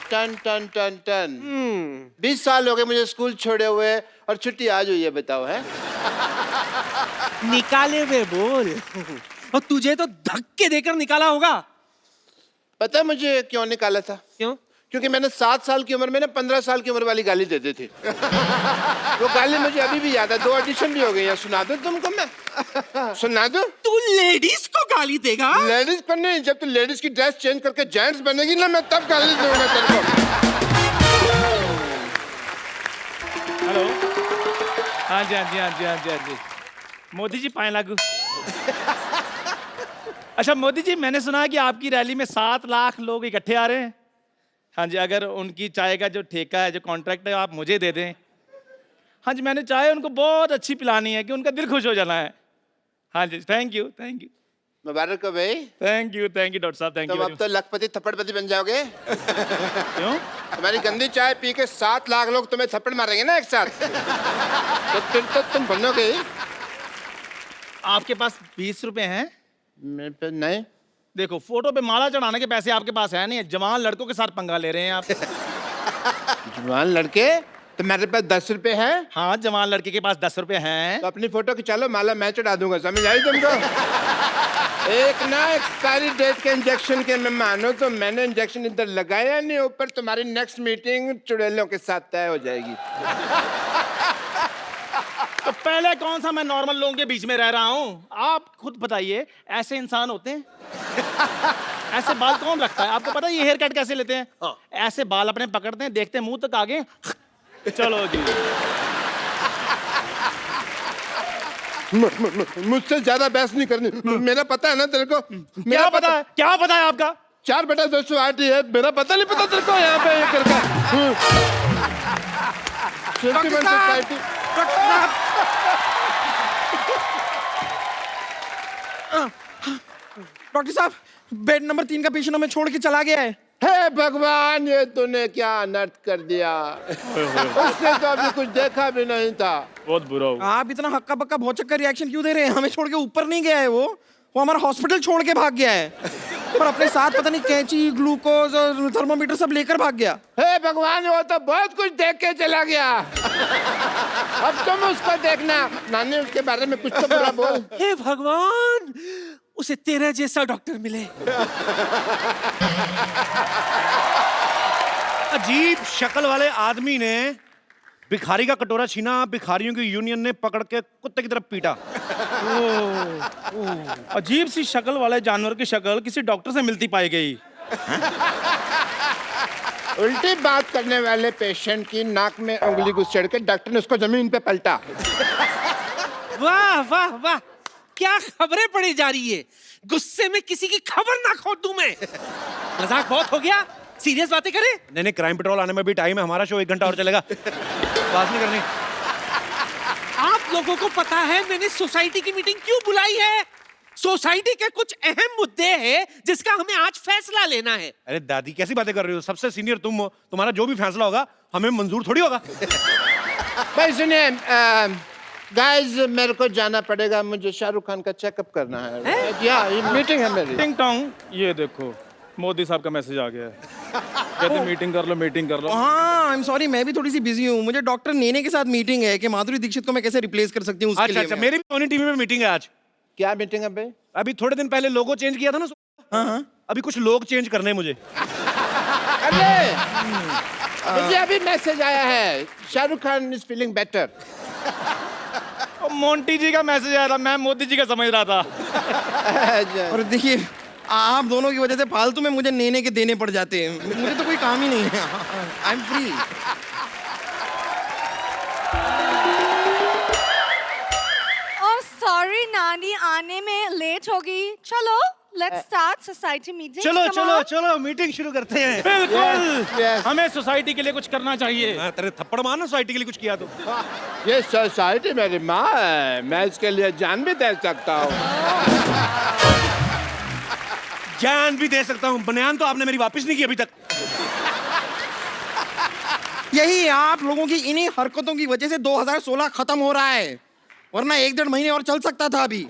Ton ton ton ton. 20 साल हो गए मुझे स्कूल छोड़े हुए और छुट्टी आज हुई है, बताओ है। निकाले हुए बोल। और तुझे तो धक्के देकर निकाला होगा। पता है मुझे क्यों निकाला था? क्यों? क्योंकि मैंने 7 साल की उम्र में ना 15 साल की उम्र वाली गाली दे दी थी। वो गाली मुझे अभी भी याद है। 2 ऑडिशन भी हो गई है। सुना दूं तुमको मैं? सुना दूं? तू लेडीज को गाली देगा? लेडीज को नहीं, जब तू लेडीज की ड्रेस चेंज करके जेंट्स बनेगी ना, मैं तब गाली दूंगा तेरे को। हेलो। हाँ जी हाँ जी हाँ जी हाँ जी हाँ जी। मोदी जी पाए लागू। अच्छा मोदी जी, मैंने सुना है कि आपकी रैली में 7 लाख लोग इकट्ठे आ रहे हैं। हाँ जी, अगर उनकी चाय का जो ठेका है, जो कॉन्ट्रैक्ट है, आप मुझे दे दें। हाँ जी, मैंने चाय उनको बहुत अच्छी पिलानी है कि उनका दिल खुश हो जाना है। हाँ जी, थैंक यू थैंक यू। मुबारक हो भाई। थैंक यू डॉक्टर साहब, थैंक यू। तुम अब तो लखपति थप्पड़पति बन जाओगे। क्यों? तुम्हारी गंदी चाय पी के 7 लाख लोग तुम्हें थप्पड़ मारेंगे ना एक साथ। तो फिर तो तुम बनोगे ही। आपके पास 20 रुपए हैं? मेरे पे नहीं। देखो, फोटो पे माला चढ़ाने के पैसे आपके पास है नहीं। जवान लड़कों के साथ पंगा ले रहे हैं आप। जवान लड़के? तो मेरे पास 10 रुपए हैं। हाँ, जवान लड़के के पास 10 रुपए हैं। तो अपनी फोटो खिंचा लो, माला मैं चढ़ा दूंगा। समझ आई तुमको? एक ना एक्सपायरी डेट के इंजेक्शन के मैं मानो तो मैंने इंजेक्शन इधर लगाया नहीं, ऊपर तुम्हारी नेक्स्ट मीटिंग चुड़ैलों के साथ तय हो जाएगी। तो पहले कौन सा मैं नॉर्मल लोगों के बीच में रह रहा हूँ? आप खुद बताइए, ऐसे इंसान होते हैं? ऐसे बाल कौन रखता है? आपको पता है ये हेयर कट कैसे लेते हैं? ऐसे बाल अपने पकड़ते हैं, देखते हैं मुंह तक आगे। चलो जी। मुझसे ज्यादा बहस नहीं करनी। मेरा पता है ना तेरे को? क्या पता है? क्या पता है आपका? 4/208 है। मेरा पता नहीं पता तेरे को? यहाँ पे ये करके सोसाइटी। डॉक्टर साहब, बेड नंबर 3 का पेशेंट हमें छोड़ के चला गया है। हे भगवान, ये तूने क्या अनर्थ कर दिया। उसने तो अभी कुछ देखा भी नहीं था। बहुत बुरा हो। आप इतना हक्का बक्का भौचक का रिएक्शन क्यों दे रहे हैं? हमें छोड़ के ऊपर नहीं गया है वो हमारा हॉस्पिटल छोड़ के भाग गया है। और अपने साथ पता नहीं कैंची, ग्लूकोज और थर्मोमीटर सब लेकर भाग गया। हे भगवान, वो तो बहुत कुछ देख के चला गया। अब तुम उसको देखना। नानी, उसके बारे में कुछ तो बुरा बोल। हे भगवान, उसे तेरे जैसा डॉक्टर मिले। अजीब शक्ल वाले आदमी ने भिखारी का कटोरा छीना, भिखारियों की यूनियन ने पकड़ के कुत्ते की तरफ पीटा। अजीब सी शक्ल वाले जानवर की शक्ल किसी डॉक्टर से मिलती पाई गई। उल्टी बात करने वाले पेशेंट की नाक में उंगली घुसेड़ के डॉक्टर ने उसको जमीन पे पलटा। वाह वाह वाह, क्या खबरें पड़ी जा रही है। गुस्से में किसी की खबर ना खो दूं मैं। मजाक बहुत हो गया, सीरियस बातें करें। नहीं, क्राइम पेट्रोल आने में भी टाइम है। हमारा शो 1 घंटा और चलेगा। बात नहीं करनी। आप लोगों को पता है मैंने सोसाइटी की मीटिंग क्यों बुलाई है? सोसाइटी के कुछ अहम मुद्दे हैं जिसका हमें आज फैसला लेना है। अरे दादी, कैसी बातें कर रही हो? सबसे सीनियर तुम हो, तुम्हारा जो भी फैसला होगा हमें मंजूर थोड़ी होगा। भाई सुनिए, गाइस, मेरे को जाना पड़ेगा। मुझे शाहरुख खान का चेकअप करना है। या मीटिंग है मेरी। टिंग टोंग, ये देखो मोदी साहब का मैसेज आ गया है। कहते मीटिंग कर लो, मीटिंग कर लो। हाँ, आई एम सॉरी, मैं भी थोड़ी सी बिजी हूँ। मुझे डॉक्टर नेने के साथ मीटिंग है कि माधुरी दीक्षित को मैं कैसे रिप्लेस कर सकती हूँ। अच्छा, मेरी भी सोनी टीवी में मीटिंग है आज। क्या मीटिंग है भाई? अभी थोड़े दिन पहले लोगो चेंज किया था ना। हाँ, अभी कुछ लोग चेंज करने हैं मुझे। अरे मुझे अभी मैसेज आया है, Shahrukh Khan is feeling better. Monty ji का मैसेज आया था, मैं मोदी जी का समझ रहा था। और देखिए, आप दोनों की वजह से फालतू में मुझे नेने के देने पड़ जाते हैं। मुझे तो कोई काम ही नहीं है। I am free. सॉरी नानी, आने में लेट होगी। चलो लेट्स स्टार्ट सोसाइटी मीटिंग। चलो चलो चलो, मीटिंग शुरू करते हैं। बिल्कुल, yes. हमें सोसाइटी के लिए कुछ करना चाहिए। तेरे थप्पड़ मारना सोसाइटी के लिए कुछ किया तो। ये सोसाइटी मेरी माँ है, मैं इसके लिए जान भी दे सकता हूँ। जान भी दे सकता हूँ। बनियान तो आपने मेरी वापस नहीं की अभी तक। यही आप लोगों की इन्हीं हरकतों की वजह से 2016 खत्म हो रहा है, वरना 1-1.5 महीने और चल सकता था अभी।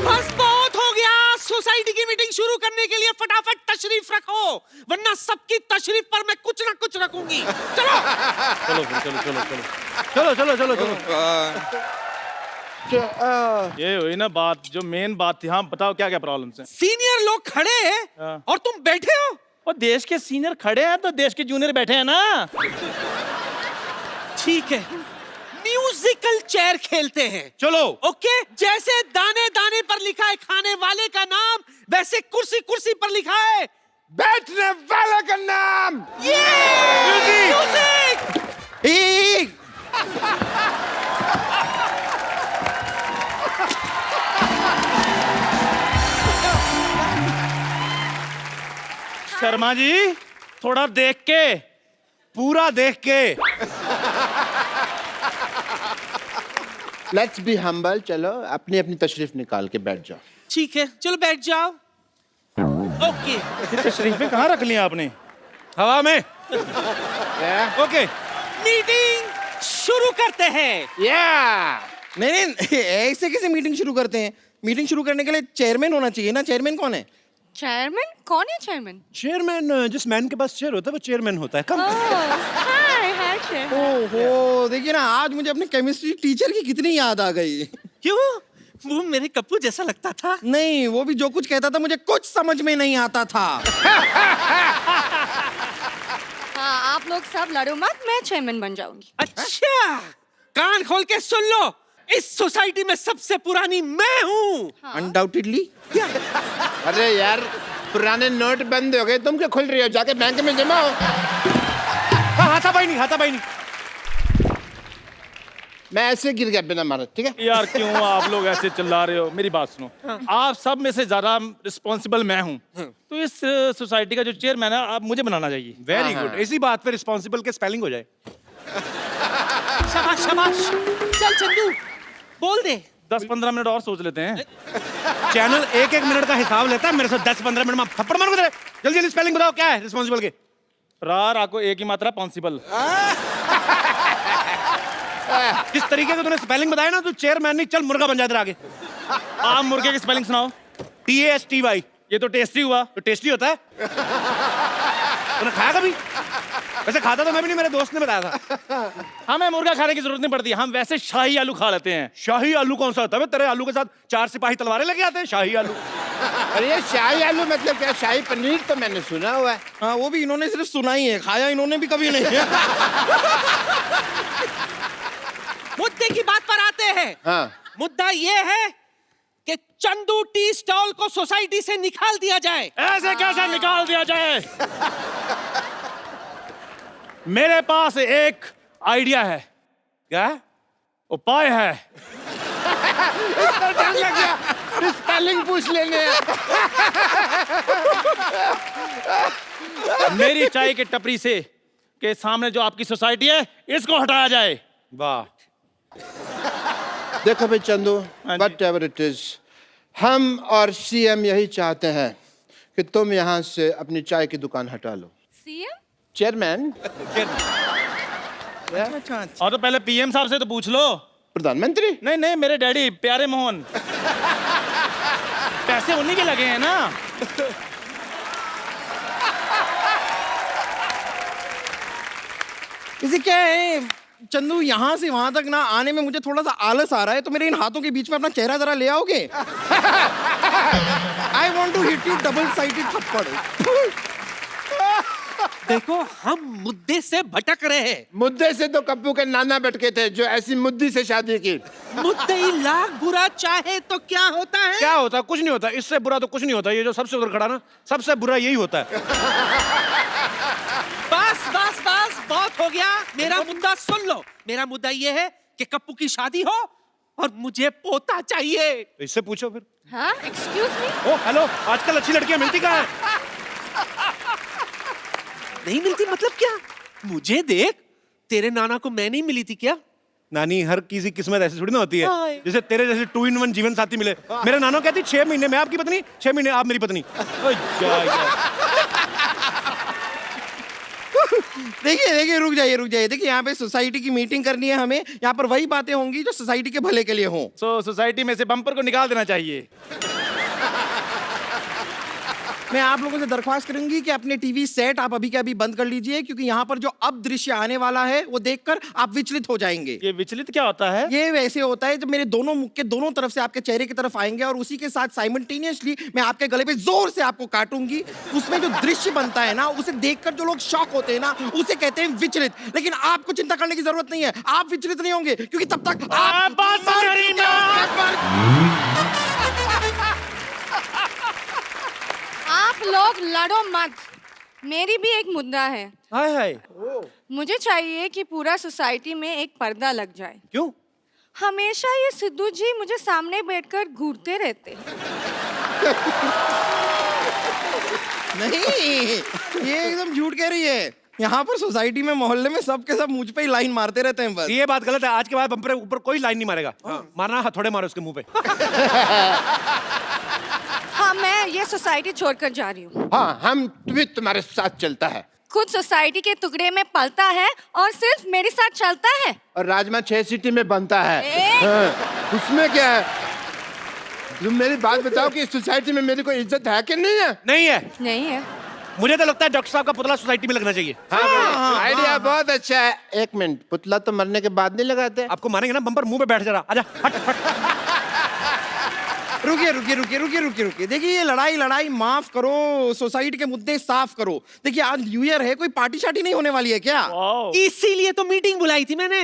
बस बहुत हो गया, सोसाइटी की मीटिंग शुरू करने के लिए फटाफट तशरीफ रखो, वरना सबकी तशरीफ पर मैं कुछ ना कुछ रखूंगी। चलो चलो चलो चलो चलो चलो चलो चलो चलो। ये हुई ना बात, जो मेन बात थी। हाँ बताओ क्या क्या प्रॉब्लम है। सीनियर लोग खड़े हैं हाँ। और तुम बैठे हो। और देश के सीनियर खड़े हैं तो देश के जूनियर बैठे हैं ना। ठीक है, म्यूजिकल चेयर खेलते हैं। चलो। ओके, जैसे दाने दाने पर लिखा है खाने वाले का नाम, वैसे कुर्सी कुर्सी पर लिखा है बैठने वाले का नाम। म्यूजिक। शर्मा जी थोड़ा देख के, पूरा देख के। Let's be humble. चलो अपनी अपनी तशरीफ निकाल के बैठ जाओ। ठीक है, चलो बैठ जाओ। ओके, तशरीफें कहाँ रख ली आपने? हवा में। ओके। मीटिंग शुरू करते हैं। नहीं नहीं, ऐसे कैसे मीटिंग शुरू करते हैं? मीटिंग शुरू करने के लिए चेयरमैन होना चाहिए ना। चेयरमैन कौन है? चेयरमैन? कौन है चेयरमैन? चेयरमैन, जिस मैन के पास चेयर होता है वो चेयरमैन होता है। कम। हाय चेयर। ओहो, देखिए ना, आज मुझे अपने केमिस्ट्री टीचर की कितनी याद आ गई। क्यों? वो मेरे कप्पू जैसा लगता था। नहीं, वो भी जो कुछ कहता था मुझे कुछ समझ में नहीं आता था। हाँ, आप लोग सब लड़ो मत, मैं चेयरमैन बन जाऊंगी। अच्छा, कान खोल के सुन लो, इस सोसाइटी में सबसे पुरानी मैं हूँ। अनडाउटेडली। अरे यार, पुराने नोट बंद हो गए, तुम क्या खुल रही हो? जाके बैंक में जमा हो। हाथापाई नहीं, हाथापाई नहीं। मैं ऐसे गिर गया बिना मारे, ठीक है? यार क्यों आप लोग ऐसे चिल्ला रहे हो? मेरी बात सुनो। आप सब में से ज्यादा रिस्पॉन्सिबल मैं हूँ, तो इस सोसाइटी का जो चेयरमैन है आप मुझे बनाना चाहिए। Very good. इसी बात पे रिस्पॉन्सिबल के स्पेलिंग हो जाए। शाबाश शाबाश। चल चंदू, बोल दे। 10-15 मिनट और सोच लेते हैं। चैनल एक एक मिनट का हिसाब लेता है, मेरे से 10-15 मिनट में आप थप्पड़ मारोगे। जल्दी जल्दी स्पेलिंग बताओ, क्या है रिस्पॉन्सिबल के? रार को एक ही मात्रा पॉन्सिबल। जिस तरीके से तूने स्पेलिंग बताया ना, तू चेयरमैन नहीं, चल मुर्गा बन जाता आगे। आप मुर्गे की स्पेलिंग सुनाओ। TASTY। ये तो टेस्टी हुआ। तो टेस्टी होता है। तूने खाया कभी? वैसे खाता तो मैं भी नहीं, मेरे दोस्त ने बताया था। हमें मुर्गा खाने की जरूरत नहीं पड़ती, हम वैसे शाही आलू खा लेते हैं। शाही आलू कौन सा होता है? तेरे आलू के साथ 4 सिपाही तलवारें लेके आते हैं। शाही आलू। अरे ये शाही आलू मतलब क्या? शाही पनीर तो मैंने सुना हुआ है। हाँ, वो भी इन्होंने सिर्फ सुना ही है, खाया इन्होंने भी कभी नहीं है। मुद्दे की बात पर आते हैं। हाँ। मुद्दा ये है कि चंदू टी स्टॉल को सोसाइटी से निकाल दिया जाए। ऐसे कैसे निकाल दिया जाए? मेरे पास एक आइडिया है। क्या? उपाय है। इतना डर लग गया, स्पेलिंग पूछ लेने। मेरी चाय की टपरी से के सामने जो आपकी सोसाइटी है, इसको हटाया जाए। वाह। देखो भाई चंदू, हाँ जी। whatever it is, हम और CM यही चाहते हैं कि तुम यहाँ से अपनी चाय की दुकान हटा लो। सीएम? चेयरमैन? अच्छा, और तो पहले PM साहब से तो पूछ लो। प्रधानमंत्री? नहीं नहीं, मेरे डैडी प्यारे मोहन। पैसे उन्हीं के लगे हैं ना। इसे क्या है चंदू, यहाँ से वहां तक ना आने में मुझे थोड़ा सा आलस आ रहा है, तो मेरे इन हाथों के बीच में अपना चेहरा जरा ले आओगे? I want to hit you double sided थप्पड़। देखो, हम मुद्दे से भटक रहे हैं। मुद्दे से तो कप्पू के नाना भटके थे, जो ऐसी मुद्दी से शादी की। मुद्दई लाख बुरा चाहे तो क्या होता है? क्या होता है? कुछ नहीं होता। इससे बुरा तो कुछ नहीं होता। ये जो सबसे उधर खड़ा ना, सबसे बुरा यही होता है। बस बस बस, बहुत हो गया। मेरा मुद्दा सुन लो। मेरा मुद्दा ये है कि कप्पू की शादी हो और मुझे पोता चाहिए। तो इससे पूछो फिर। हाँ, एक्सक्यूज मी। ओ हेलो, आजकल अच्छी लड़कियां मिलती कहाँ है? नहीं मिलती मतलब क्या? मुझे देख, तेरे नाना को मैं नहीं मिली थी क्या? नानी, हर किसी किस्मत ऐसी थोड़ी ना होती है। हाय। जैसे तेरे जैसे 2 in 1 जीवन साथी मिले। मेरा नाना कहती 6 महीने मैं आपकी पत्नी, 6 महीने आप मेरी पत्नी। ओए देखिए देखिए, रुक जाइए। देखिए, यहाँ पे सोसाइटी की मीटिंग करनी है हमें। यहाँ पर वही बातें होंगी जो सोसाइटी के भले के लिए हों। सोसाइटी में से बम्पर को निकाल देना चाहिए। मैं आप लोगों से दरख्वास्त करूंगी कि अपने टीवी सेट आप अभी के अभी बंद कर लीजिए, क्योंकि यहाँ पर जो अब दृश्य आने वाला है वो देखकर आप विचलित हो जाएंगे। ये विचलित क्या होता है? ये वैसे होता है जब मेरे दोनों मुख के दोनों तरफ से आपके चेहरे की तरफ आएंगे और उसी के साथ साइमल्टेनियसली मैं आपके गले पे जोर से आपको काटूंगी। उसमें जो दृश्य बनता है ना, उसे देखकर जो लोग शॉक होते हैं ना, उसे कहते हैं विचलित। लेकिन आपको चिंता करने की जरूरत नहीं है, आप विचलित नहीं होंगे, क्योंकि तब तक आप आप लोग लड़ो मत, मेरी भी एक मुद्दा है। हाय हाय। मुझे चाहिए कि पूरा सोसाइटी में एक पर्दा लग जाए। क्यों? हमेशा ये सिद्धू जी मुझे सामने बैठकर घूरते रहते हैं। नहीं, ये एकदम झूठ कह रही है। यहाँ पर सोसाइटी में, मोहल्ले में सबके सब मुझ पे ही लाइन मारते रहते हैं बस। ये बात गलत है। आज के बाद बम्पर ऊपर कोई लाइन नहीं मारेगा। मारना हथौड़े मारो उसके मुंह पे। हाँ, मैं ये सोसाइटी छोड़कर जा रही हूँ। हाँ, हम भी तुम्हारे साथ चलता है। खुद सोसाइटी के टुकड़े में पलता है और सिर्फ मेरे साथ चलता है। और राजमा 6 सीटी में बनता है। हाँ, उसमें क्या है? तुम मेरी बात बताओ कि इस सोसाइटी में मेरी कोई इज्जत है कि नहीं है? नहीं है। नहीं है। मुझे तो लगता है डॉक्टर साहब का पुतला सोसाइटी में लगना चाहिए। हाँ, आइडिया बहुत अच्छा है। एक मिनट, पुतला तो मरने के बाद नहीं लगाते? आपको मारेंगे ना, बम्पर मुंह पे बैठ जरा। आजा, हट हट। रुकिए रुकिए रुकिए रुकिए रुकिए रुकिए, देखिए ये लड़ाई माफ करो, सोसाइटी के मुद्दे साफ करो। देखिए आज न्यू ईयर है, कोई पार्टी शार्टी नहीं होने वाली है क्या? इसीलिए तो मीटिंग बुलाई थी मैंने।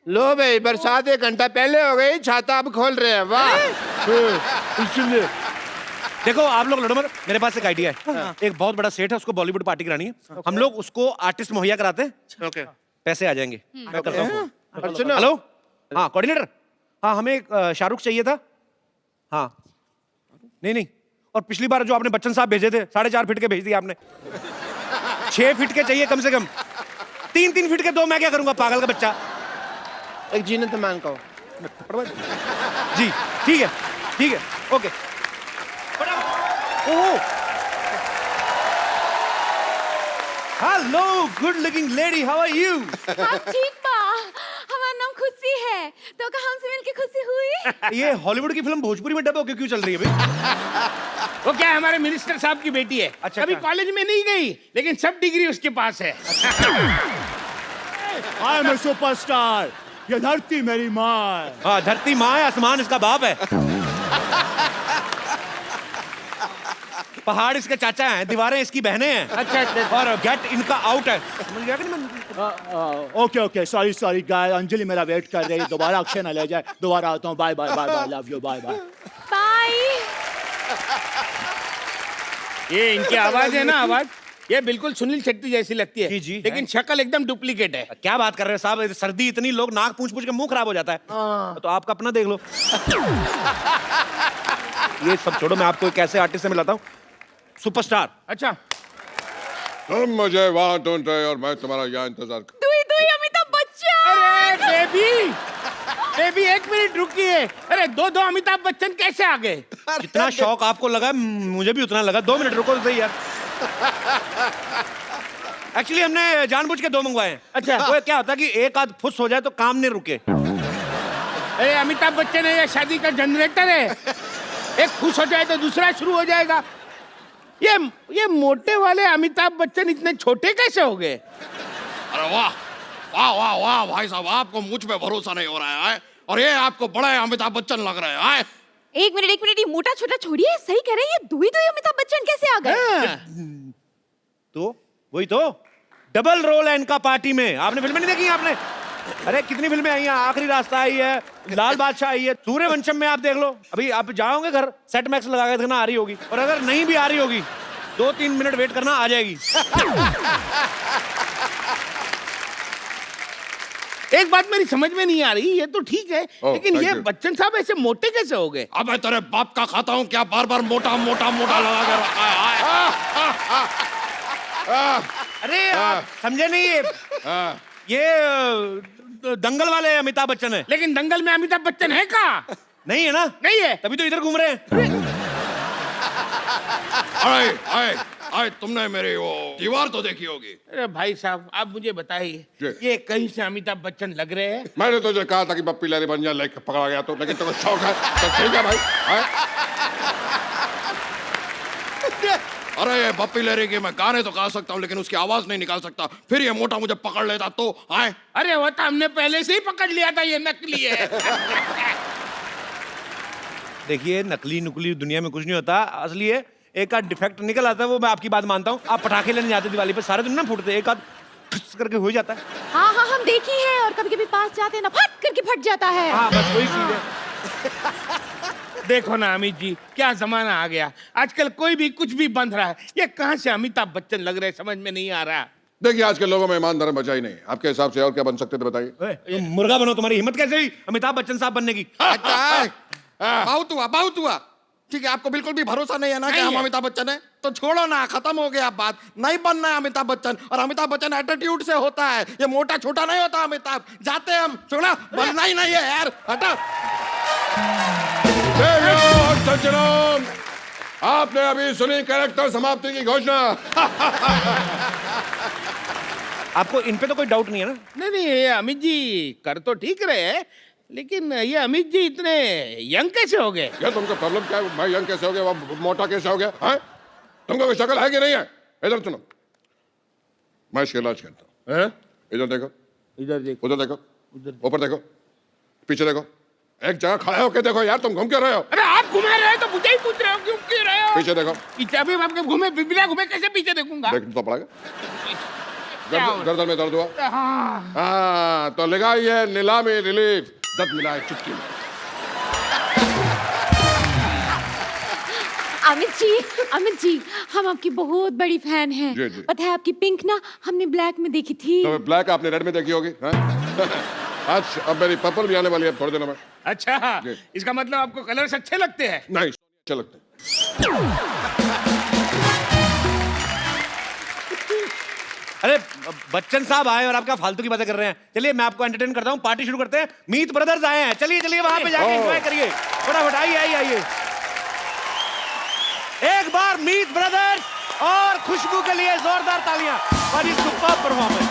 लो भाई, बरसात 1 घंटा पहले हो गई, छाता अब खोल रहे हैं। वाह। इसलिए देखो आप लोग लड़ो मत, मेरे पास एक आइडिया है। एक बहुत बड़ा सेट है, उसको बॉलीवुड पार्टी करानी है। हम लोग उसको आर्टिस्ट मुहैया कराते हैं। ओके। पैसे आ जाएंगे। मैं करता हूँ फोन। और सुनो, हेलो, हाँ कोऑर्डिनेटर। हाँ, हमें एक शाहरुख चाहिए था। हाँ, नहीं, और पिछली बार जो आपने बच्चन साहब भेजे थे, 4.5 फीट के भेज दिए आपने। 6 फीट के चाहिए कम से कम। 3 फीट के 2 मैं क्या करूंगा, पागल का बच्चा। एक जीने तो मान कहो। जी ठीक है, okay. Oh, hello good looking lady, how are you? हम ठीक बा, हमारा नाम खुशी है, तो का हमसे मिलके खुशी हुई। ये हॉलीवुड की फिल्म भोजपुरी में डब होके क्यों चल रही है भाई? वो क्या है, हमारे मिनिस्टर साहब की बेटी है। अच्छा, अभी अच्छा। कॉलेज में नहीं गई, लेकिन सब डिग्री उसके पास है। आई एम ए सुपरस्टार, ये धरती मेरी माँ। हाँ, धरती माँ है, आसमान इसका बाप है। पहाड़ इसके चाचा हैं, दीवारें इसकी बहनें हैं। अच्छा। और गेट इनका आउट है। समझ गया कि नहीं? ओके, सॉरी गाय, अंजलि मेरा वेट कर रही है, दोबारा अक्षय न ले जाए। दोबारा आता हूँ, bye, love you, bye. Bye. ये इनकी आवाज है ना, आवाज ये बिल्कुल सुनील शेट्टी जैसी लगती है। जी, लेकिन शक्ल एकदम डुप्लीकेट है। क्या बात कर रहे हैं साहब, सर्दी इतनी, लोग नाक पूछ के मुंह खराब हो जाता है। तो आपका अपना देख लो। ये सब छोड़ो, मैं आपको एक ऐसे आर्टिस्ट से मिलाता हूँ, सुपरस्टार। अच्छा, तुम मुझे वहां ढूंढ रहे हो और मैं तुम्हारा यहाँ इंतजार कर। दुई अमिताभ बच्चन। अरे बेबी 1 मिनट रुकिए। अरे दो अमिताभ बच्चन कैसे आ गए? जितना शौक आपको लगा मुझे भी उतना लगा। 2 मिनट रुको तो सही यार। एक्चुअली हमने जानबूझ के 2 मंगवाए हैं। अच्छा। वो क्या होता है कि एक आध फुस हो जाए तो काम नहीं रुके। अरे अमिताभ बच्चन है या शादी का जनरेटर है? एक खुश हो जाए तो दूसरा शुरू हो जाएगा। ये मोटे वाले अमिताभ बच्चन इतने छोटे कैसे हो गए? अरे वाह भाई साहब, आपको मुझ पे भरोसा नहीं हो रहा है। और ये आपको बड़े अमिताभ बच्चन लग रहे हैं। एक मिनट, ये मोटा छोटा छोड़िए, सही कह रहे हैं, ये दुई अमिताभ बच्चन कैसे आ गए? तो वही तो डबल रोल है इनका पार्टी में। आपने फिल्में नहीं देखी आपने? अरे कितनी फिल्में आई हैं, आखिरी रास्ता आई है, लाल बादशाह आई है, सूर्यवंशम में आप देख लो। अभी आप जाओगे घर, सेट मैक्स लगा के देखना आ रही होगी, और अगर नहीं भी आ रही होगी 2-3 मिनट वेट करना, आ जाएगी। एक बात मेरी समझ में नहीं आ रही, ये तो ठीक है, लेकिन ये thank you. बच्चन साहब ऐसे मोटे कैसे हो गए? अब मैं तेरे बाप का खाता हूँ क्या, बार मोटा लगा के रखा है। अरे आप समझे नहीं, ये दंगल वाले अमिताभ बच्चन है। लेकिन दंगल में अमिताभ बच्चन है का? नहीं है ना? नहीं है। तभी तो इधर घूम रहे हैं। अरे तुमने मेरी वो दीवार तो देखी होगी। अरे भाई साहब, आप मुझे बताइए, जी। ये कहीं से अमिताभ बच्चन लग रहे हैं? मैंने तुझे कहा था कि पप्पी लहरी बन जाए, लेके पकड़ा गया तो, लेकिन तुम्हें शौक है तो ठीक है भाई। अरे ये बप्पी लहरी की मैं गाने तो गा सकता हूँ लेकिन उसकी आवाज नहीं निकाल सकता, फिर ये मोटा मुझे पकड़ लेता तो आए। अरे वो तो हमने पहले से ही पकड़ लिया था, ये नकली है। देखिए नकली नुकली दुनिया में कुछ नहीं होता, असली है। एक आध डिफेक्ट निकल आता है, वो मैं आपकी बात मानता हूँ। आप पटाखे लेने जाते दिवाली पे, सारे दिन ना फूटते, एक आध ठुस करके हो जाता है। हाँ हाँ हम देखी है, और कभी कभी पास जाते हैं ना फट करके फट जाता है। हाँ बस वही चीज है। देखो ना अमित जी, क्या जमाना आ गया। आजकल कोई भी कुछ भी बंध रहा है। ये कहाँ से अमिताभ बच्चन लग रहे, समझ में नहीं आ रहा। देखिए आज के लोगों में ईमान धर्म बचा ही नहीं। आपके हिसाब से और क्या बन सकते थे बताइए? तुम मुर्गा बनो, तुम्हारी हिम्मत कैसे हुई अमिताभ बच्चन साहब बनने की? बहुत हुआ। ठीक है, आपको बिल्कुल भी भरोसा नहीं है ना कि हम अमिताभ बच्चन है, तो छोड़ो ना, खत्म हो गया बात। नहीं बनना है अमिताभ बच्चन, और अमिताभ बच्चन एटीट्यूड से होता है, ये मोटा छोटा नहीं होता अमिताभ। जाते हैं हम, छोड़ा, बनना ही नहीं है यार, हटा। आपने अभी सुनी कैरेक्टर समाप्ति की घोषणा। आपको इन पे तो कोई डाउट नहीं है ना? नहीं नहीं, ये अमित जी कर तो ठीक रहे हैं, लेकिन ये अमित जी इतने यंग कैसे हो गए? क्या तुमको प्रॉब्लम क्या है? मैं यंग कैसे हो गया, वो मोटा कैसे हो गया? हैं? तुमको कोई शक्ल है कि नहीं है? इधर सुनो, मैं इसका इलाज करता हूँ। इधर देखो, इधर देखो, उधर देखो, ऊपर देखो, पीछे देखो, एक जगह खड़े होके देखो यार, तुम घूम क्यों रहे हो? अरे आप घुमा रहे हो तो मुझे ही पूछ रहे हो क्यों क्यों रहे हो? पीछे देखो। पीछे अभी आपके घूमे बिना घूमे कैसे पीछे देखूंगा? देखना तो पड़ेगा। गर्दन में दर्द हुआ? हाँ। हाँ तो लगाइए नीलामी रिलीफ, दर्द मिला है चुटकी में। अमित जी हम आपकी बहुत बड़ी फैन हैं। जी, जी। पता है आपकी पिंक ना हमने ब्लैक में देखी थी। तो ब्लैक आपने रेड में देखी होगी। आज अब मेरी पर्पल भी आने वाली है थोड़े दिनों में। अच्छा, जी। इसका मतलब आपको कलर्स अच्छे लगते हैं? नहीं अच्छे लगते हैं। अरे बच्चन साहब आए और आपका फालतू की बातें कर रहे हैं। चलिए मैं आपको एंटरटेन करता हूँ, पार्टी शुरू करते हैं। मीत ब्रदर्स आए हैं, चलिए चलिए वहां पे जाके एंजॉय करिए फटाफट। आइए आइए आइए, एक बार मीत ब्रदर्स और खुशबू के लिए जोरदार तालियां और ये सुपर परफॉर्मेंस।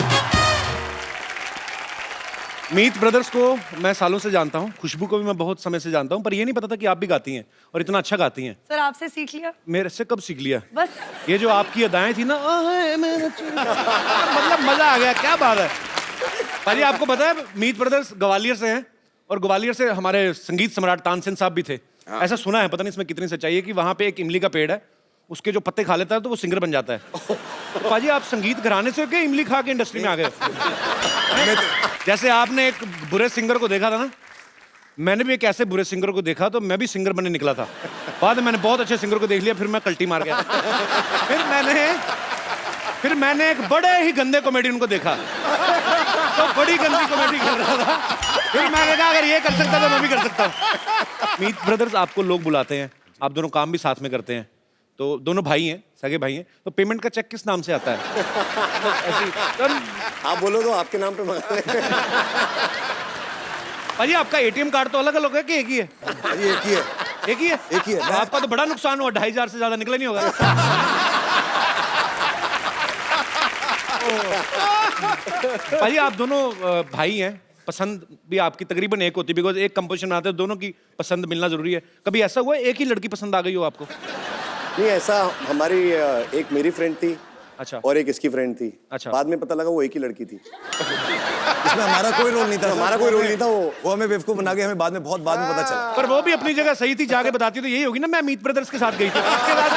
मीत ब्रदर्स को मैं सालों से जानता हूँ, खुशबू को भी मैं बहुत समय से जानता हूँ, पर ये नहीं पता था कि आप भी गाती हैं और इतना अच्छा गाती हैं। सर आपसे सीख लिया। मेरे से कब सीख लिया? बस ये जो आपकी अदाएं थी ना, मतलब मजा आ गया, क्या बात है। भाजी आपको पता है मीत ब्रदर्स ग्वालियर से हैं, और ग्वालियर से हमारे संगीत सम्राट तानसेन साहब भी थे। ऐसा सुना है, पता नहीं इसमें कितनी सच्चाई है, कि वहां पे एक इमली का पेड़ है, उसके जो पत्ते खा लेता है तो वो सिंगर बन जाता है। तो भाजी आप संगीत घराने से क्या इमली खा के इंडस्ट्री में आ गए? जैसे आपने एक बुरे सिंगर को देखा था ना, मैंने भी एक ऐसे बुरे सिंगर को देखा तो मैं भी सिंगर बनने निकला था। बाद में मैंने बहुत अच्छे सिंगर को देख लिया, फिर मैं कल्टी मार गया। फिर मैंने एक बड़े ही गंदे कॉमेडियन को देखा, तो बड़ी गंदी कॉमेडी कर रहा था। फिर मैंने कहा अगर ये कर सकता तो मैं भी कर सकता हूँ। मीत ब्रदर्स आपको लोग बुलाते हैं, आप दोनों काम भी साथ में करते हैं, तो दोनों भाई हैं, सगे भाई हैं, तो पेमेंट का चेक किस नाम से आता है? आप बोलो तो आपके नाम पे मंगा ले। भाजी आपका एटीएम कार्ड तो अलग अलग है कि एक ही है? एक ही है। एक ही है? एक ही है। तो आपका तो बड़ा नुकसान हुआ, 2500 से ज्यादा निकला नहीं होगा। भाई आप दोनों भाई हैं, पसंद भी आपकी तकरीबन एक होती है, बिकॉज एक कंपोजिशन बनाते हैं, दोनों की पसंद मिलना जरूरी है। कभी ऐसा हुआ एक ही लड़की पसंद आ गई हो आपको? नहीं, ऐसा हमारी एक मेरी फ्रेंड थी, अच्छा, और एक इसकी फ्रेंड थी। अच्छा। बाद में पता लगा वो एक ही लड़की थी। इसमें हमारा कोई रोल नहीं था। हमारा कोई रोल नहीं था। वो हमें बेवकूफ बना के हमें बाद में पता चला। पर वो भी अपनी जगह सही थी, जाके बताती तो यही होगी ना, मैं मीत ब्रदर्स के साथ गई थी। उसके बाद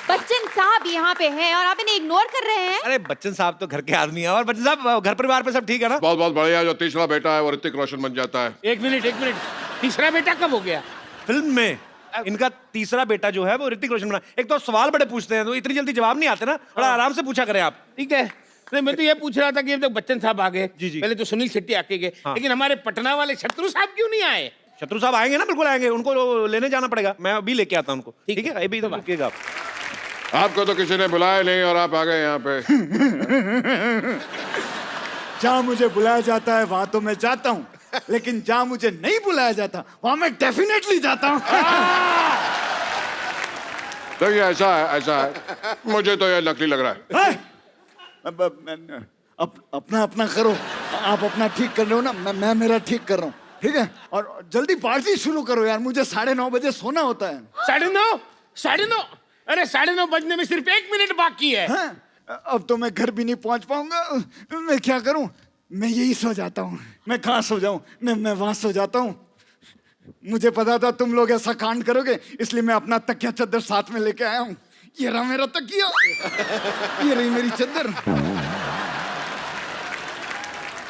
बच्चन साहब यहाँ पे हैं और आप इन्हें इग्नोर कर रहे हैं। अरे बच्चन साहब तो घर के आदमी है। और बच्चन साहब घर परिवार पे सब ठीक है ना? बहुत बहुत बढ़िया। जो तीसरा बेटा है वो ऋतिक रोशन बन जाता है। एक मिनट, तीसरा बेटा कब हो गया? फिल्म में इनका तीसरा बेटा जो है वो ऋतिक रोशन बना। एक तो सवाल बड़े पूछते हैं तो इतनी जल्दी जवाब नहीं आते ना, थोड़ा आराम से पूछा करें आप। ठीक है, नहीं मैं तो ये पूछ रहा था कि जब बच्चन साहब आ गए, जी, जी। पहले तो सुनील शेट्टी आके गए, हाँ। लेकिन हमारे पटना वाले शत्रु साहब क्यों नहीं आए? शत्रु साहब आएंगे ना, बिल्कुल आएंगे, उनको लेने जाना पड़ेगा, मैं अभी लेके आता हूं उनको। ठीक है, अभी तो रुकिएगा आप। आपको तो किसी ने बुलाया नहीं और आप आ गए यहाँ पे। जहाँ मुझे बुलाया जाता है वहां तो मैं जाता हूँ, लेकिन जहाँ मुझे नहीं बुलाया जाता वहां मैं डेफिनेटली जाता हूँ। देखिए ऐसा है, मुझे तो ये नकली लग रहा है। अपना अपना करो, आप अपना ठीक कर रहे हो ना, मैं मेरा ठीक कर रहा हूँ। ठीक है? और जल्दी पार्टी शुरू करो यार, मुझे 9:30 बजे सोना होता है। 9:30? 9:30? अरे 9:30 बजने में सिर्फ 1 मिनट बाकी है। हाँ? अब तो मैं घर भी नहीं पहुंच पाऊंगा। मैं क्या करूं? मैं यही सो जाता हूं। मैं कहाँ सो जाऊं? मैं वहां सो जाता हूं। मुझे पता था तुम लोग ऐसा कांड करोगे, इसलिए मैं अपना तकिया चद्दर साथ में लेके आया हूं। ये रहा मेरा तकिया, ये रही मेरी चद्दर।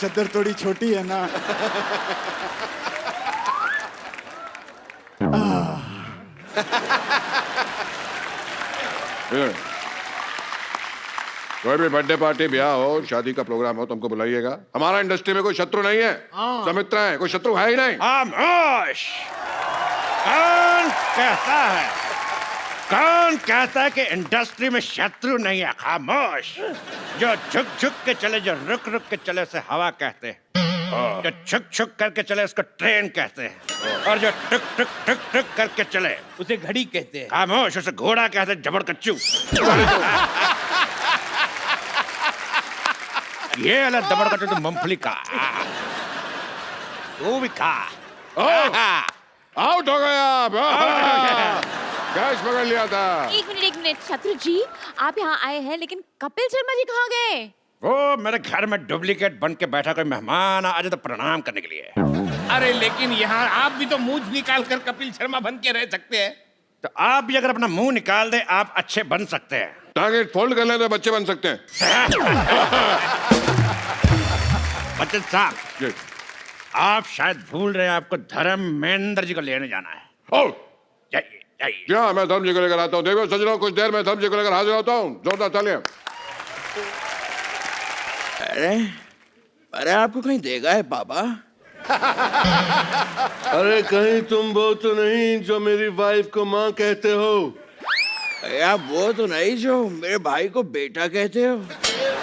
चद्दर थोड़ी छोटी है ना। कोई भी बर्थडे पार्टी, ब्याह हो, शादी का प्रोग्राम हो, तुमको बुलाइएगा। हमारा इंडस्ट्री में कोई शत्रु नहीं है, सब मित्र हैं, कोई शत्रु है ही नहीं। खामोश! कौन कहता है? कौन कहता है कि इंडस्ट्री में शत्रु नहीं है? खामोश! जो झुक झुक के चले, जो रुक रुक के चले उसे हवा कहते हैं। जो छुक छुक करके चले उसको ट्रेन कहते हैं, और जो टुक टुक टुक टुक करके चले उसे घड़ी कहते हैं। खामोश! उसे घोड़ा कहते हैं, जबड़ कच्चू। ये वाला दबड़ कच्चू तो मूंगफली का, वो भी खा। आउट हो गया। कैच पकड़ लिया था। एक मिनट शत्रु जी, आप यहाँ आए हैं लेकिन कपिल शर्मा जी कहाँ गए? वो मेरे घर में डुप्लीकेट बन के बैठा, कोई मेहमान आ जाए तो प्रणाम करने के लिए। अरे लेकिन यहाँ आप भी तो मुंह निकाल कर कपिल शर्मा बन के रह सकते हैं। तो आप भी अगर अपना मुंह निकाल दे, आप अच्छे बन सकते हैं। टांगे फोल्ड कर लें तो बच्चे बन सकते हैं। बच्चन साहब, आप शायद भूल रहे हैं, आपको धर्मेंद्र जी को लेने जाना है। जाइए जाइए। क्या? मैं धर्म जी को लेकर आता हूँ। देखो सजनों, कुछ देर में धर्म जी को लेकर हाजिर होता हूँ। जोरदार तालियां। अरे आपको कहीं देगा है पापा? अरे कहीं तुम वो तो नहीं जो मेरी वाइफ को माँ कहते हो? आप वो तो नहीं जो मेरे भाई को बेटा कहते हो?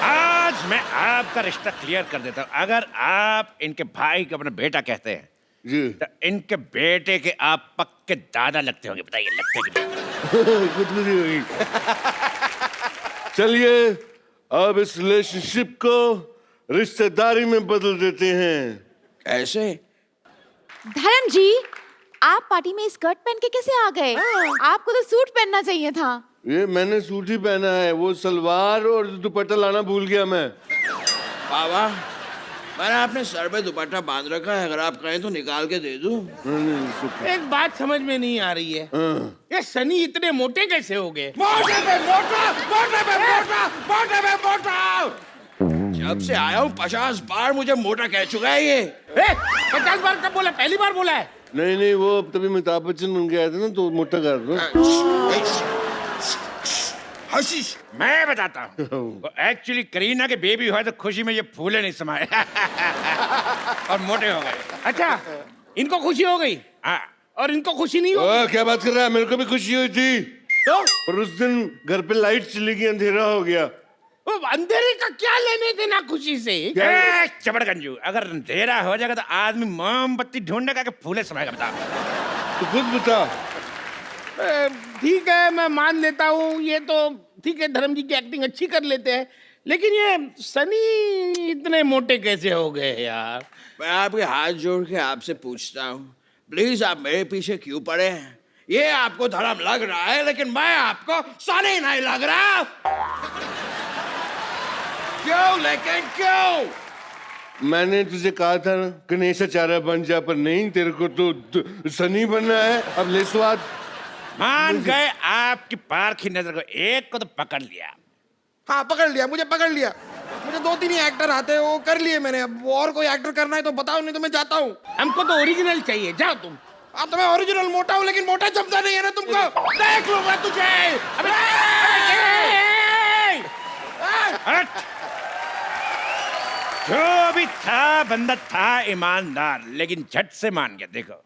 आज मैं आपका रिश्ता क्लियर कर देता हूँ। अगर आप इनके भाई को अपना बेटा कहते हैं जी, तो इनके बेटे के आप पक्के दादा लगते होंगे। बताइए, लगते हैं? कुछ नहीं होगी। चलिए अब इस रिलेशनशिप को रिश्तेदारी में बदल देते हैं। कैसे? धर्म जी, आप पार्टी में स्कर्ट पहन के कैसे आ गए? आपको तो सूट पहनना चाहिए था। ये मैंने सूट ही पहना है, वो सलवार और दुपट्टा लाना भूल गया मैं। पापा, मैंने अपने सर पे दुपट्टा बांध रखा है, अगर आप कहें तो निकाल के दे दूं। एक बात समझ में नहीं आ रही है, ये सनी इतने मोटे कैसे हो गए? मोटे पे मोटा, मोटे पे मोटा, मोटे पे मोटा। जब से आया हूँ 50 बार मुझे मोटा कह चुका है ये। 50 बार कब बोला? पहली बार बोला है। नहीं, वो तभी अमिताभ बच्चन बन के आए थे ना, तो मोटा कर दो। मैं बताता हूँ, एक्चुअली करीना के बेबी हुआ तो खुशी में ये फूले नहीं समाये और मोटे हो गए। अच्छा, इनको खुशी हो गई? हाँ। और इनको खुशी नहीं हो? क्या बात कर रहा है? मेरे को भी खुशी हुई थी, तो और उस दिन घर पे लाइट चली गई, अंधेरा हो गया। वो अंधेरे का क्या लेने देना खुशी से? चबड़गंजू, अगर अंधेरा हो जाएगा तो आदमी मोमबत्ती ढूंढेगा कि फूले समाएगा? बता। तो खुद बता। ठीक है, मैं मान लेता हूँ, ये तो ठीक है, धर्म जी की एक्टिंग अच्छी कर लेते हैं, लेकिन ये सनी इतने मोटे कैसे हो गए यार? मैं आपके हाथ जोड़ के आपसे पूछता हूँ, प्लीज आप मेरे पीछे क्यों पड़े हैं? ये आपको धर्म लग रहा है, लेकिन मैं आपको सनी नहीं लग रहा। क्यों? लेकिन क्यों? मैंने तुझे कहा था ना गणेशाचार्य बन जा, पर नहीं, तेरे को तो सनी बनना है। अब ले स्वाद। मान गए आपकी पारखी नजर को, एक को तो पकड़ लिया। हाँ, पकड़ लिया, मुझे पकड़ लिया। मुझे 2-3 ही एक्टर आते हैं, वो कर लिए मैंने। अब और कोई एक्टर करना है तो बताओ, नहीं तो मैं जाता हूँ। हमको तो ओरिजिनल चाहिए, जाओ तुम। हाँ, तो मैं ओरिजिनल मोटा हूँ, लेकिन मोटा जमता नहीं है ना तुमको। देख लूंगा तुझे। जो भी था बंदा था ईमानदार, लेकिन झट से मान गया। देखो,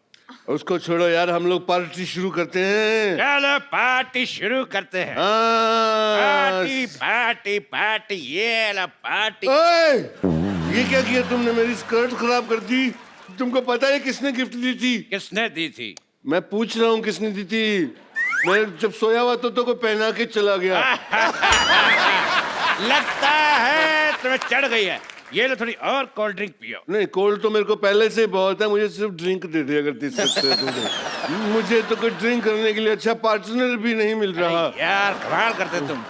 उसको छोड़ो यार, हम लोग पार्टी शुरू करते हैं। चलो पार्टी शुरू करते हैं। पार्टी पार्टी पार्टी, ये ला पार्टी। ओए, ये क्या किया तुमने? मेरी स्कर्ट खराब कर दी। तुमको पता है किसने गिफ्ट दी थी? किसने दी थी? मैं पूछ रहा हूँ किसने दी थी। मैं जब सोया हुआ तो कोई पहना के चला गया। लगता है तुम्हें चढ़ गई है। ये लो थोड़ी और कोल्ड ड्रिंक पियो। नहीं, कोल्ड तो मेरे को पहले से बहुत है, मुझे सिर्फ ड्रिंक दे दे अगर दे सकते हो तो। मुझे तो कोई ड्रिंक करने के लिए अच्छा पार्टनर भी नहीं मिल रहा। यार कमाल करते तुम।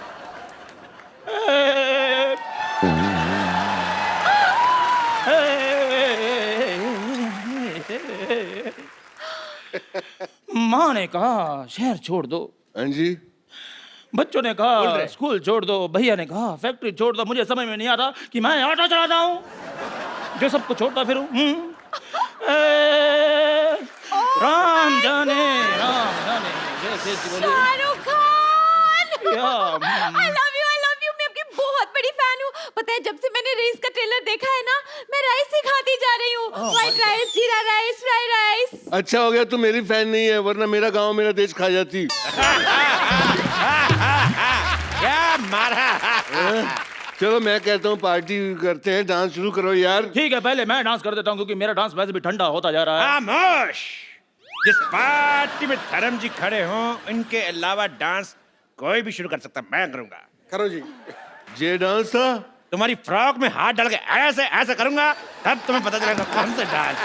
माँ ने कहा शहर छोड़ दो, हाँ जी, बच्चों ने कहा स्कूल छोड़ दो, भैया ने कहा फैक्ट्री छोड़ दो। मुझे समझ में नहीं आता कि मैं ऑटो चलाता हूँ जो सबको छोड़ता फिरूं। राम जाने जैसे Shahrukh Khan I love you मैं आपकी बहुत बड़ी फैन हूँ। पता है जब से मैंने रेस का ट्रेलर देखा है ना, मैं राइस ही खाती जा रही हूँ। व्हाइट राइस, जीरा राइस, फ्राई राइस। अच्छा हो गया तू मेरी फैन नहीं है, वरना मेरा गांव मेरा देश खा जाती। क्या मारा। चलो मैं कहता हूँ पार्टी करते हैं, डांस शुरू करो यार। ठीक है, पहले मैं डांस कर देता हूँ क्योंकि मेरा डांस वैसे भी ठंडा होता जा रहा है। खामोश। जिस पार्टी में धर्म जी खड़े हों, इनके अलावा डांस कोई भी शुरू कर सकता, मैं करूंगा। करो जी। ये डांस था? तुम्हारी फ्रॉक में हाथ डाल के ऐसे ऐसे करूंगा, तब तुम्हें पता चलेगा कौन सा डांस।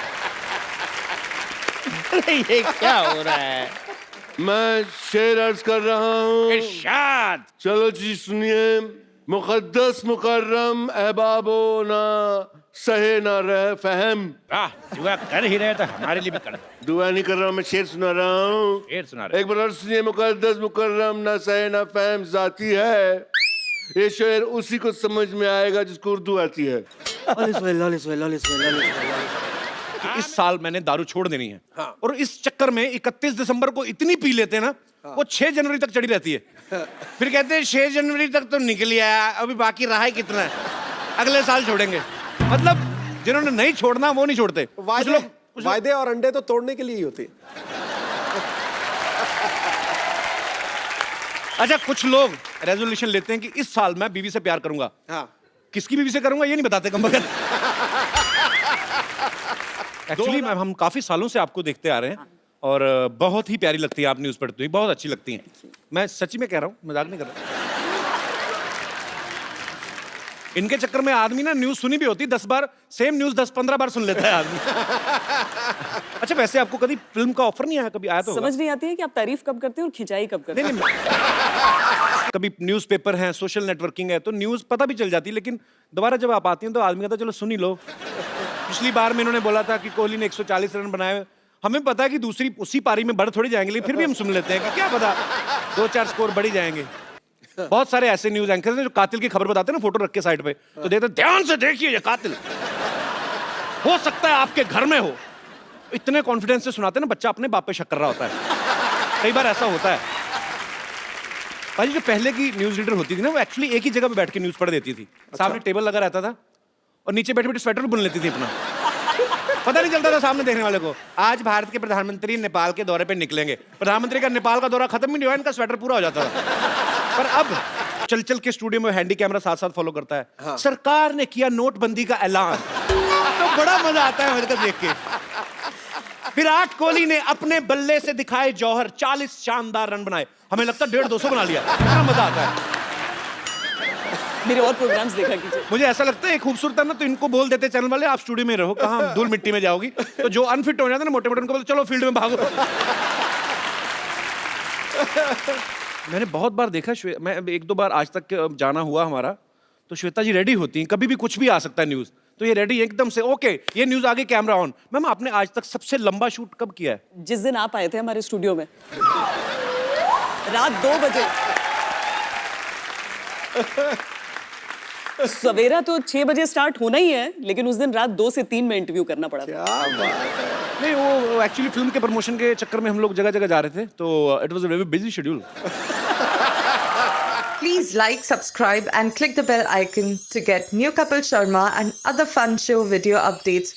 ये क्या हो रहा है? मैं शेर अर्ज कर रहा हूँ। इरशाद। चलो जी सुनिए। मुकद्दस मुकर्रम अहबाबो ना सहे ना रह फहम। दुआ कर ही रहे तो हमारे लिए भी कर। दुआ नहीं कर रहा हूँ, मैं शेर सुना रहा हूँ। शेर सुना रहे। एक बार और सुनिए। मुकद्दस मुकर्रम ना सहे ना फहम जाती है, ये शेर उसी को समझ में आएगा जिसको उर्दू आती है। कि इस साल मैंने दारू छोड़ देनी है। हाँ। और इस चक्कर में 31 दिसंबर को इतनी पी लेते हैं ना, हाँ। वो 6 जनवरी तक चढ़ी रहती है। फिर कहते हैं 6 जनवरी तक तो निकल आया, अभी बाकी रहा है कितना है, अगले साल छोड़ेंगे। मतलब जिन्होंने नहीं छोड़ना वो नहीं छोड़ते। वायदे और अंडे तो तोड़ने के लिए ही होते। अच्छा, कुछ लोग रेजोल्यूशन लेते हैं कि इस साल मैं बीवी से प्यार करूंगा। हाँ। किसकी बीवी से करूंगा ये नहीं बताते कम बगत। एक्चुअली मैम हम काफी सालों से आपको देखते आ रहे हैं और बहुत ही प्यारी लगती है आप न्यूज पढ़ते हुए, बहुत अच्छी लगती हैं। मैं सच्ची में कह रहा हूँ, मजाक नहीं कर रहा। इनके चक्कर में आदमी ना न्यूज सुनी भी होती 10 बार, सेम न्यूज 10-15 बार सुन लेता है आदमी। अच्छा, वैसे आपको कभी फिल्म का ऑफर नहीं आया? कभी आया तो समझ नहीं आती है कि आप तारीफ कब करते हैं और खिंचाई कब करते हैं। नहीं, कभी न्यूज़पेपर है, सोशल नेटवर्किंग है, तो न्यूज पता भी चल जाती है, लेकिन दोबारा जब आप आती हैं तो आदमी कहता है चलो सुन ही लो। पिछली बार में इन्होंने बोला था कि कोहली ने 140 रन बनाए, हमें पता है कि दूसरी उसी पारी में बढ़ थोड़ी जाएंगे, लेकिन फिर भी हम सुन लेते हैं कि क्या पता 2-4 स्कोर बढ़ ही जाएंगे। बहुत सारे ऐसे न्यूज एंकर हैं जो कातिल की खबर बताते हैं ना, फोटो रख के साइड पे, तो देते ध्यान से देखिए ये कातिल हो सकता है आपके घर में हो। इतने कॉन्फिडेंस से सुनाते हैं ना, बच्चा अपने बाप पे शक कर रहा होता है। कई बार ऐसा होता है। भाई जो पहले की न्यूज रीडर होती थी ना, वो एक्चुअली एक ही जगह पे बैठ के न्यूज पढ़ देती थी। सामने टेबल लगा रहता था और नीचे बैठे बैठे स्वेटर बुन लेती थी अपना, पता नहीं चलता था सामने देखने वाले को। आज भारत के प्रधानमंत्री नेपाल के दौरे पे निकलेंगे, प्रधानमंत्री का नेपाल का दौरा खत्म ही नहीं हुआ, इनका स्वेटर पूरा हो जाता था। पर अब चल चल के स्टूडियो में हैंडी कैमरा साथ साथ फॉलो करता है। हाँ। सरकार ने किया नोटबंदी का ऐलान, तो बड़ा मजा आता है मुझे देख के। विराट कोहली ने अपने बल्ले से दिखाए जौहर, 40 शानदार रन बनाए, हमें लगता 150-200 बना लिया। बड़ा मजा आता है। मेरे और प्रोग्राम्स देखा कीजिए। मुझे ऐसा लगता है खूबसूरत है ना, तो इनको बोल देते चैनल वाले आप स्टूडियो में रहो, कहाँ धूल मिट्टी में जाओगी। तो जो अनफिट हो जाते ना मोटे मोटे, उनको बोलते चलो फील्ड में भागो। मैंने बहुत बार देखा, मैं 1-2 बार आज तक जाना हुआ हमारा, तो श्वेता जी रेडी होती हैं, कभी भी कुछ भी आ सकता है न्यूज, तो ये रेडी एकदम से, ओके ये न्यूज आगे कैमरा ऑन। मैम आपने आज तक सबसे लंबा शूट कब किया है? जिस दिन आप आए थे हमारे स्टूडियो में, रात 2 बजे। सवेरा तो 6 बजे स्टार्ट होना ही है, लेकिन उस दिन रात 2 से 3 में इंटरव्यू करना पड़ा था। नहीं, वो एक्चुअली फिल्म के प्रमोशन के चक्कर में हम लोग जगह जगह जा रहे थे, तो it was a very busy schedule. Please like, subscribe and click the bell icon to get new Kapil Sharma and other fun show video updates